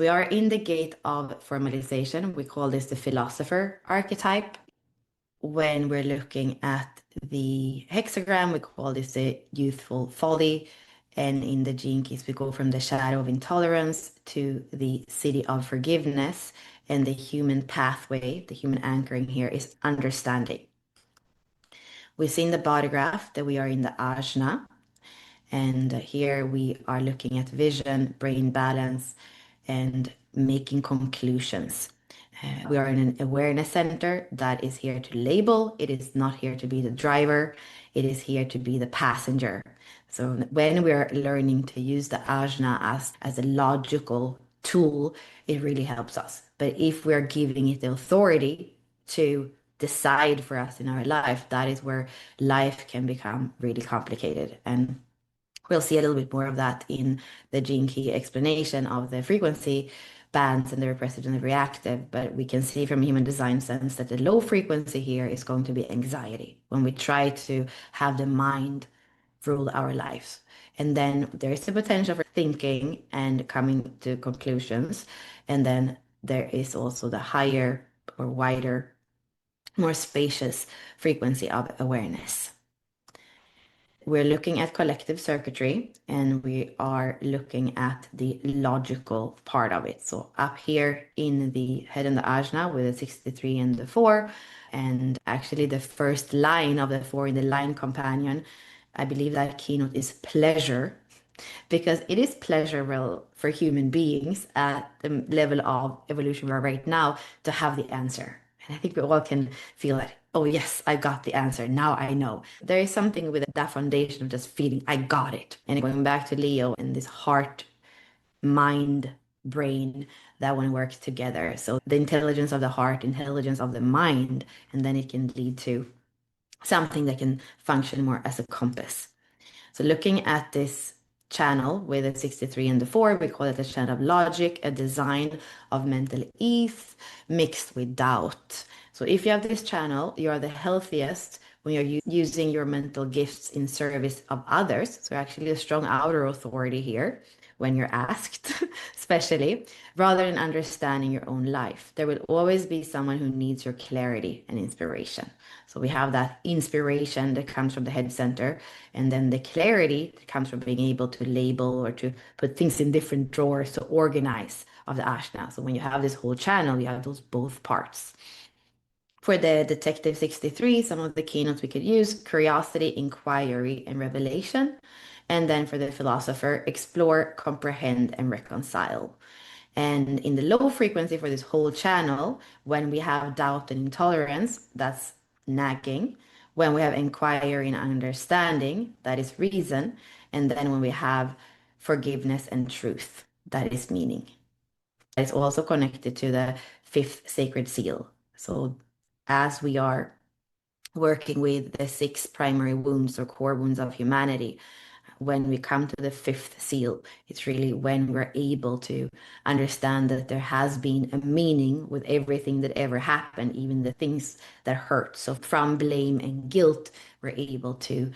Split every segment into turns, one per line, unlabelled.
We are in the gate of formalization. We call this the Philosopher archetype. When we're looking at the hexagram, we call this the Youthful Folly. And in the Gene Keys, we go from the shadow of intolerance to the city of forgiveness. And the human pathway, the human anchoring here is understanding. We've seen the body graph that we are in the Ajna. And here we are looking at vision, brain balance, and making conclusions. We are in an awareness center that is here to label. It is not here to be the driver. It is here to be the passenger. So when we are learning to use the ajna as a logical tool, it really helps us. But if we're giving it the authority to decide for us in our life, that is where life can become really complicated. And we'll see a little bit more of that in the gene key explanation of the frequency bands and the repressive and the reactive. But we can see from human design sense that the low frequency here is going to be anxiety when we try to have the mind rule our lives. And then there is the potential for thinking and coming to conclusions. And then there is also the higher or wider, more spacious frequency of awareness. We're looking at collective circuitry and we are looking at the logical part of it. So up here in the head and the ajna with the 63 and the 4, and actually the first line of the 4 in the line companion, I believe that keynote is pleasure, because it is pleasurable for human beings at the level of evolution we are right now to have the answer. And I think we all can feel that, oh, yes, I got the answer. Now I know. There is something with that foundation of just feeling, I got it. And going back to Leo and this heart, mind, brain, that one works together. So the intelligence of the heart, intelligence of the mind, and then it can lead to something that can function more as a compass. So looking at this channel with the 63 and the 4, we call it a channel of logic, a design of mental ease mixed with doubt. So if you have this channel, you are the healthiest when you're using your mental gifts in service of others. So actually a strong outer authority here when you're asked, especially, rather than understanding your own life. There will always be someone who needs your clarity and inspiration. So we have that inspiration that comes from the head center, and then the clarity that comes from being able to label or to put things in different drawers to organize of the ashna. So when you have this whole channel, you have those both parts. For the Detective 63, some of the keynotes we could use: curiosity, inquiry, and revelation. And then for the Philosopher, explore, comprehend, and reconcile. And in the low frequency for this whole channel, when we have doubt and intolerance, that's nagging. When we have inquiry and understanding, that is reason. And then when we have forgiveness and truth, that is meaning. It's also connected to the fifth sacred seal. So as we are working with the 6 primary wounds or core wounds of humanity, when we come to the fifth seal, it's really when we're able to understand that there has been a meaning with everything that ever happened, even the things that hurt. So from blame and guilt, we're able to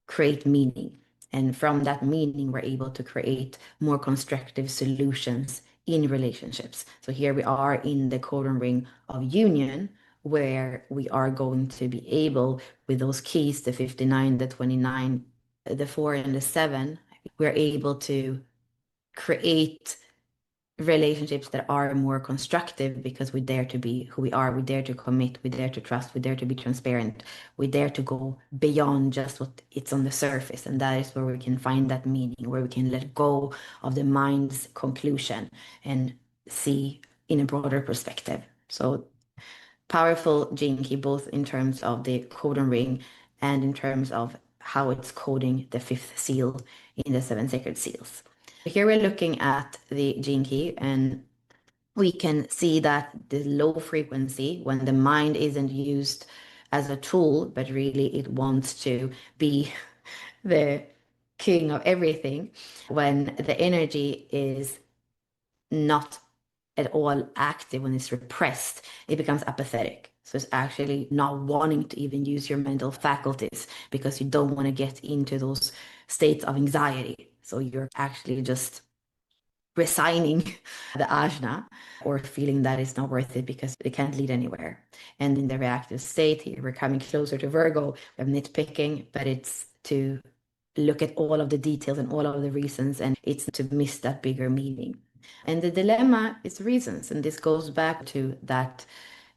create meaning. And from that meaning, we're able to create more constructive solutions in relationships. So here we are in the codon ring of union, where we are going to be able, with those keys, the 59, the 29, the 4, and the 7, we're able to create relationships that are more constructive because we dare to be who we are. We dare to commit. We dare to trust. We dare to be transparent. We dare to go beyond just what it's on the surface. And that is where we can find that meaning, where we can let go of the mind's conclusion and see in a broader perspective. So powerful gene key, both in terms of the codon ring and in terms of how it's coding the fifth seal in the 7 sacred seals. Here we're looking at the gene key, and we can see that the low frequency, when the mind isn't used as a tool, but really it wants to be the king of everything, when the energy is not at all active, when it's repressed, it becomes apathetic. So it's actually not wanting to even use your mental faculties because you don't want to get into those states of anxiety. So you're actually just resigning the Ajna or feeling that it's not worth it because it can't lead anywhere. And in the reactive state, here we're coming closer to Virgo. We have nitpicking, but it's to look at all of the details and all of the reasons, and it's to miss that bigger meaning. And the dilemma is reasons, and this goes back to that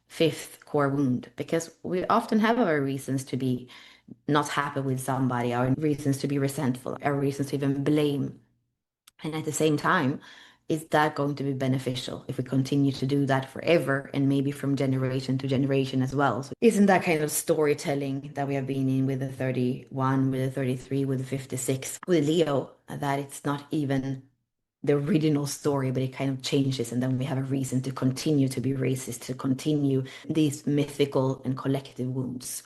fifth core wound, because we often have our reasons to be not happy with somebody, our reasons to be resentful, our reasons to even blame. And at the same time, is that going to be beneficial if we continue to do that forever and maybe from generation to generation as well? So isn't that kind of storytelling that we have been in with the 31, with the 33, with the 56, with Leo, that it's not even the original story, but it kind of changes, and then we have a reason to continue to be racist, to continue these mythical and collective wounds.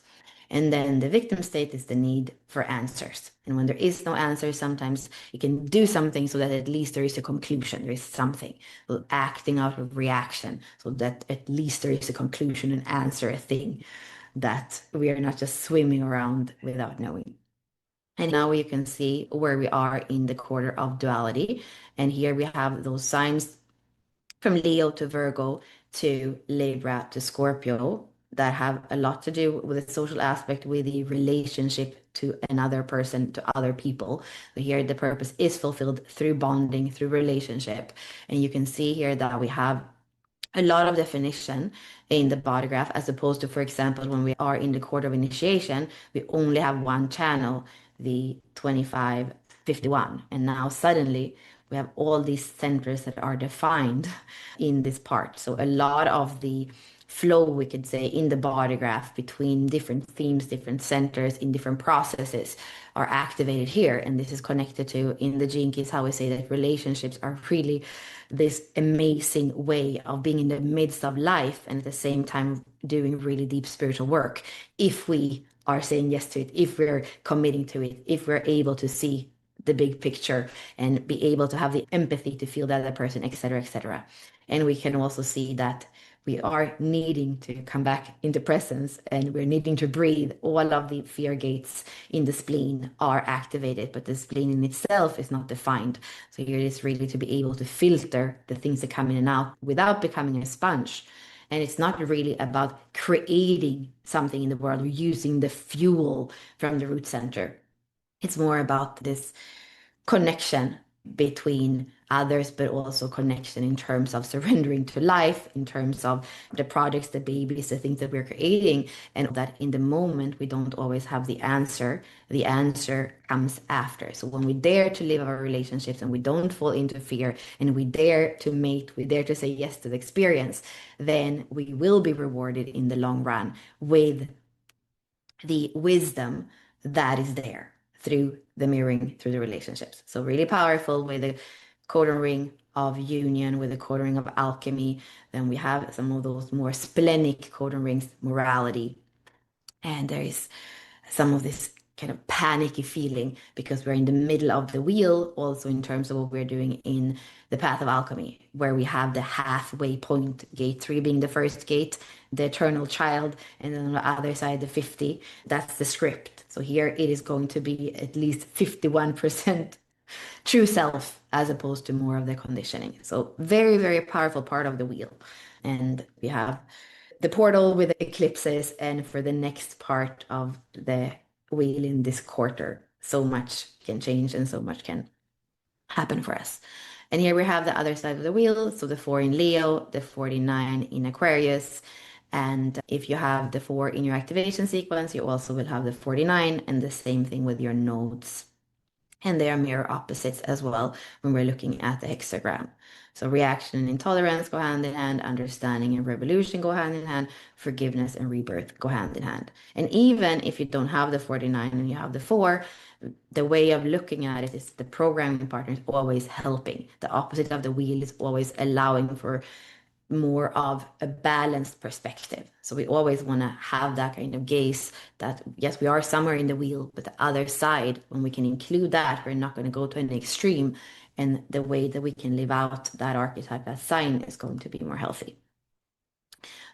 And then the victim state is the need for answers. And when there is no answer, sometimes you can do something so that at least there is a conclusion, there is something. So acting out of reaction so that at least there is a conclusion and answer a thing, that we are not just swimming around without knowing. And now you can see where we are in the quarter of duality. And here we have those signs from Leo to Virgo to Libra to Scorpio that have a lot to do with the social aspect, with the relationship to another person, to other people. So here the purpose is fulfilled through bonding, through relationship. And you can see here that we have a lot of definition in the body graph, as opposed to, for example, when we are in the court of initiation, we only have one channel, the 2551. And now suddenly we have all these centers that are defined in this part. So a lot of the flow, we could say, in the body graph between different themes, different centers in different processes are activated here. And this is connected to, in the Gene Keys, how we say that relationships are really this amazing way of being in the midst of life and at the same time doing really deep spiritual work. If we are saying yes to it, if we're committing to it, if we're able to see the big picture and be able to have the empathy to feel that other person, etc., etc. And we can also see that we are needing to come back into presence, and we're needing to breathe. All of the fear gates in the spleen are activated, but the spleen in itself is not defined. So here it is really to be able to filter the things that come in and out without becoming a sponge. And it's not really about creating something in the world or using the fuel from the root center. It's more about this connection between others, but also connection in terms of surrendering to life, in terms of the projects, the babies, the things that we're creating, and that in the moment we don't always have the answer. The answer comes after. So when we dare to live our relationships and we don't fall into fear and we dare to mate, we dare to say yes to the experience, then we will be rewarded in the long run with the wisdom that is there through the mirroring, through the relationships. So really powerful with the codon ring of union, with the codon ring of alchemy. Then we have some of those more splenic codon rings, morality. And there is some of this kind of panicky feeling because we're in the middle of the wheel, also in terms of what we're doing in the path of alchemy, where we have the halfway point, gate 3 being the first gate, the eternal child, and then on the other side, the 50. That's the script. So here it is going to be at least 51% true self as opposed to more of the conditioning. So very, very powerful part of the wheel. And we have the portal with the eclipses, and for the next part of the wheel in this quarter, so much can change and so much can happen for us. And here we have the other side of the wheel. So the 4 in Leo, the 49 in Aquarius. And if you have the 4 in your activation sequence, you also will have the 49, and the same thing with your nodes. And they are mirror opposites as well when we're looking at the hexagram. So reaction and intolerance go hand in hand, understanding and revolution go hand in hand, forgiveness and rebirth go hand in hand. And even if you don't have the 49 and you have the 4, the way of looking at it is the programming partner is always helping. The opposite of the wheel is always allowing for more of a balanced perspective. So we always want to have that kind of gaze that, yes, we are somewhere in the wheel, but the other side, when we can include that, we're not going to go to an extreme. And the way that we can live out that archetype, that sign, is going to be more healthy.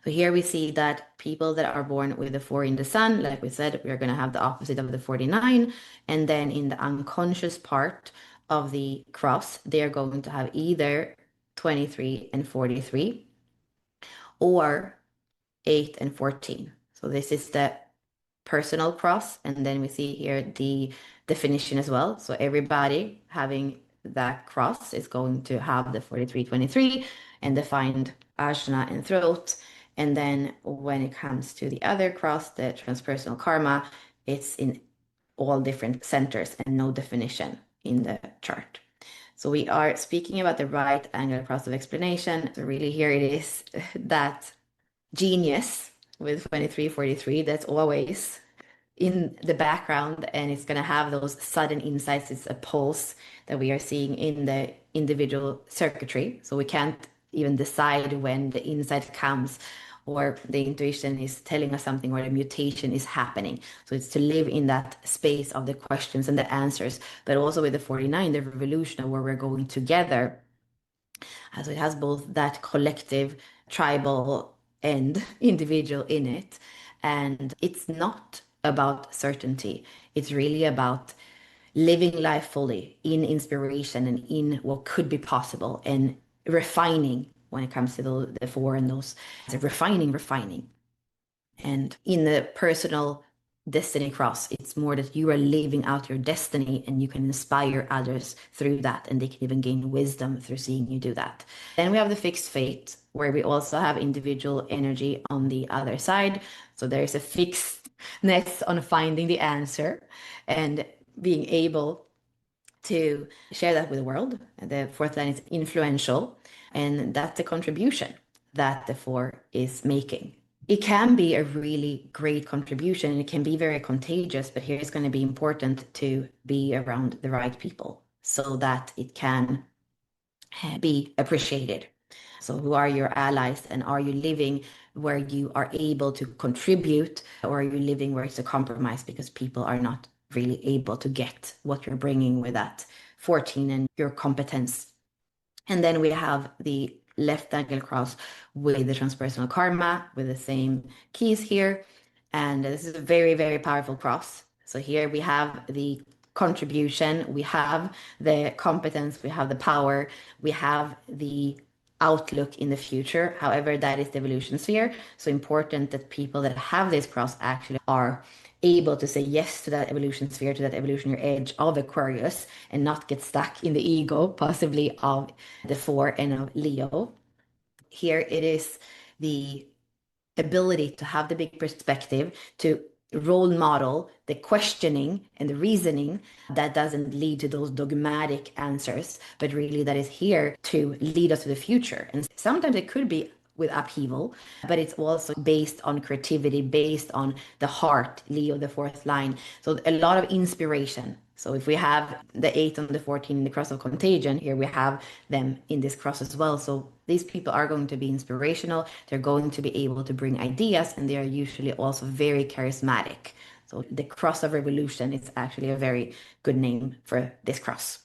So here we see that people that are born with the 4 in the sun, like we said, we're going to have the opposite of the 49. And then in the unconscious part of the cross, they are going to have either 23 and 43 or 8 and 14. So this is the personal cross. And then we see here the definition as well. So everybody having that cross is going to have the 4323 and defined Ajna and throat. And then when it comes to the other cross, the transpersonal karma, it's in all different centers and no definition in the chart. So we are speaking about the right angle cross of explanation. So really here it is that genius with 2343 that's always in the background, and it's going to have those sudden insights. It's a pulse that we are seeing in the individual circuitry. So we can't even decide when the insight comes or the intuition is telling us something or the mutation is happening. So it's to live in that space of the questions and the answers, but also with the 49, the revolution of where we're going together. So it has both that collective, tribal, and individual in it. And it's not about certainty. It's really about living life fully in inspiration and in what could be possible and refining when it comes to the four and those. So refining. And in the personal destiny cross, it's more that you are living out your destiny and you can inspire others through that, and they can even gain wisdom through seeing you do that. Then we have the fixed fate, where we also have individual energy on the other side. So there's a fixedness on finding the answer and being able to share that with the world. And the fourth line is influential, and that's the contribution that the four is making. It can be a really great contribution and it can be very contagious, but here it's going to be important to be around the right people so that it can be appreciated. So who are your allies, and are you living where you are able to contribute, or are you living where it's a compromise because people are not really able to get what you're bringing with that 14 and your competence? And then we have the left angle cross with the transpersonal karma with the same keys here. And this is a very, very powerful cross. So here we have the contribution, we have the competence, we have the power, we have the outlook in the future. However, that is the evolution sphere. So important that people that have this cross actually are able to say yes to that evolution sphere, to that evolutionary edge of Aquarius, and not get stuck in the ego, possibly of the four and of Leo. Here it is the ability to have the big perspective, to role model the questioning and the reasoning that doesn't lead to those dogmatic answers, but really that is here to lead us to the future. And sometimes it could be with upheaval, but it's also based on creativity, based on the heart, Leo, the fourth line. So a lot of inspiration. So if we have the 8 and the 14 in the cross of contagion, here we have them in this cross as well. So these people are going to be inspirational. They're going to be able to bring ideas, and they are usually also very charismatic. So the cross of revolution is actually a very good name for this cross.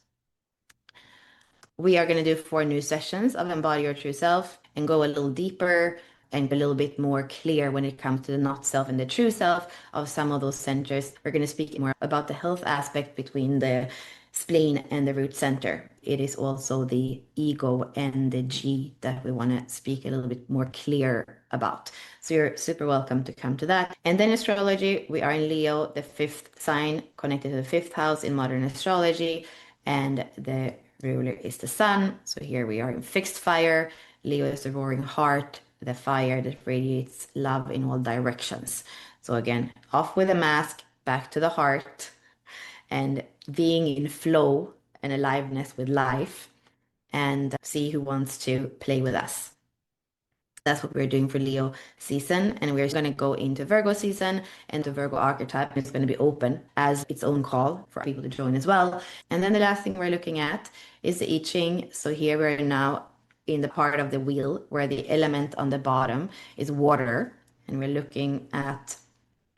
We are going to do 4 new sessions of Embody Your True Self and go a little deeper and be a little bit more clear when it comes to the not self and the true self of some of those centers. We're going to speak more about the health aspect between the spleen and the root center. It is also the ego and the G that we want to speak a little bit more clear about. So you're super welcome to come to that. And then astrology, we are in Leo, the 5th sign connected to the 5th house in modern astrology, and the ruler is the sun. So here we are in fixed fire. Leo is the roaring heart, the fire that radiates love in all directions. So again, off with the mask, back to the heart, and being in flow and aliveness with life, and see who wants to play with us. That's what we're doing for Leo season. And we're going to go into Virgo season, and the Virgo archetype is going to be open as its own call for people to join as well. And then the last thing we're looking at is the I Ching. So here we're now in the part of the wheel where the element on the bottom is water. And we're looking at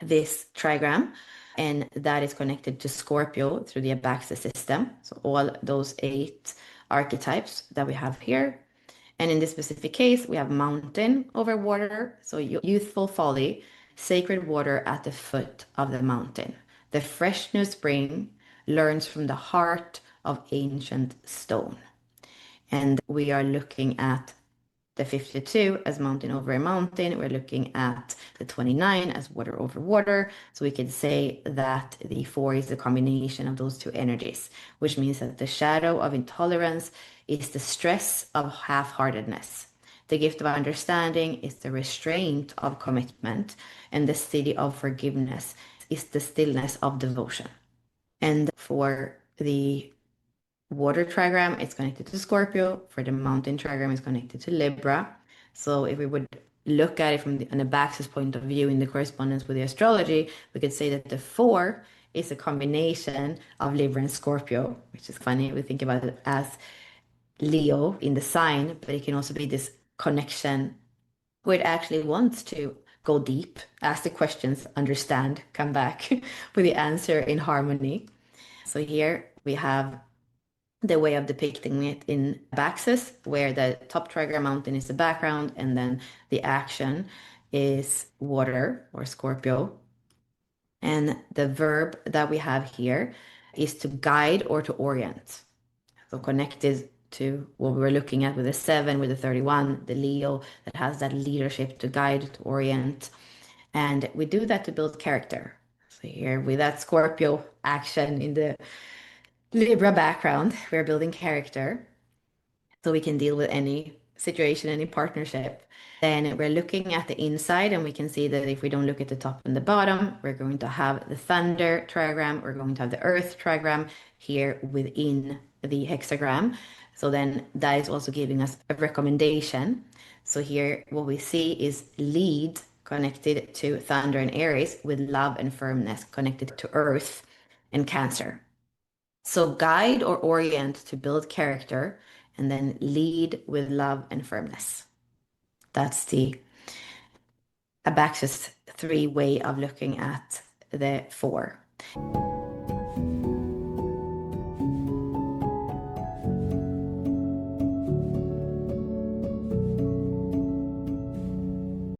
this trigram, and that is connected to Scorpio through the Abaxis system. So all those 8 archetypes that we have here. And in this specific case, we have mountain over water. So youthful folly, sacred water at the foot of the mountain. The fresh new spring learns from the heart of ancient stone. And we are looking at the 52 as mountain over a mountain. We're looking at the 29 as water over water. So we could say that the 4 is the combination of those two energies, which means that the shadow of intolerance is the stress of half-heartedness. The gift of understanding is the restraint of commitment, and the city of forgiveness is the stillness of devotion. And for the water trigram, it's connected to Scorpio. For the mountain trigram, it's connected to Libra. So if we would look at it from an Abaxis point of view in the correspondence with the astrology, we could say that the 4 is a combination of Libra and Scorpio, which is funny. We think about it as Leo in the sign, but it can also be this connection where it actually wants to go deep, ask the questions, understand, come back with the answer in harmony. So here we have the way of depicting it in Abaxis, where the top trigram mountain is the background, and then the action is water or Scorpio. And the verb that we have here is to guide or to orient. So connected to what we were looking at with the 7, with the 31, the Leo that has that leadership to guide, to orient. And we do that to build character. So here with that Scorpio action in the Libra background, we're building character so we can deal with any situation, any partnership. Then we're looking at the inside, and we can see that if we don't look at the top and the bottom, we're going to have the thunder trigram, we're going to have the earth trigram here within the hexagram. So then that is also giving us a recommendation. So here what we see is lead connected to thunder and Aries, with love and firmness connected to earth and Cancer. So guide or orient to build character, and then lead with love and firmness. That's the Abaxis 3 way of looking at the 4.